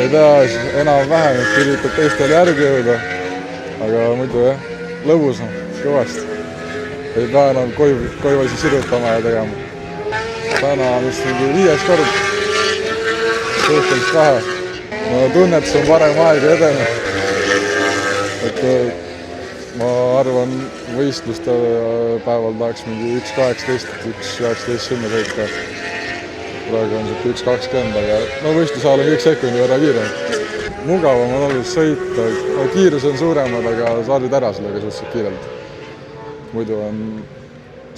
ei tea, enam-vähem, et üritab teistele järgi jõuda, aga muidu jah, lõbus on kõvasti. Ei pea enam koju asi sirutama ja tegema. Täna on vist mingi 5. kord, suhteliselt vähe. No tunnetus on parem aega edenud. Et ma arvan, võistluste päeval tahaks mingi 1.18, 1.19 sinna sõita. Praegu on siuke 1.20, aga no võistluse ajal on kõik sekundi võrra kiirem. Mugavam on olnud sõita, kiirus on suuremad, aga saarid ära sellega suhteliselt kiirelt. Muidu on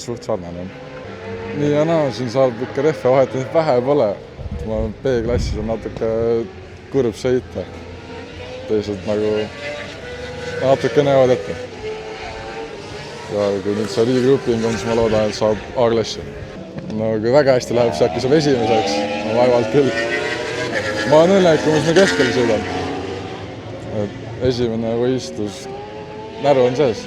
suht sarnane. Nii ja naa, siin saab ikka rehve vahetada, vähe pole. Ma B-klassis on natuke kurb sõita. Teised nagu natuke näevad ette. Ja kui nüüd see riigigruping on, siis ma loodan, et saab A-klassi. No kui väga hästi läheb, siis äkki saab esimeseks. Ma vaevalt küll. Ma olen õnnelik, kui ma keskel sõidan. Esimene võistlus, närv on sees.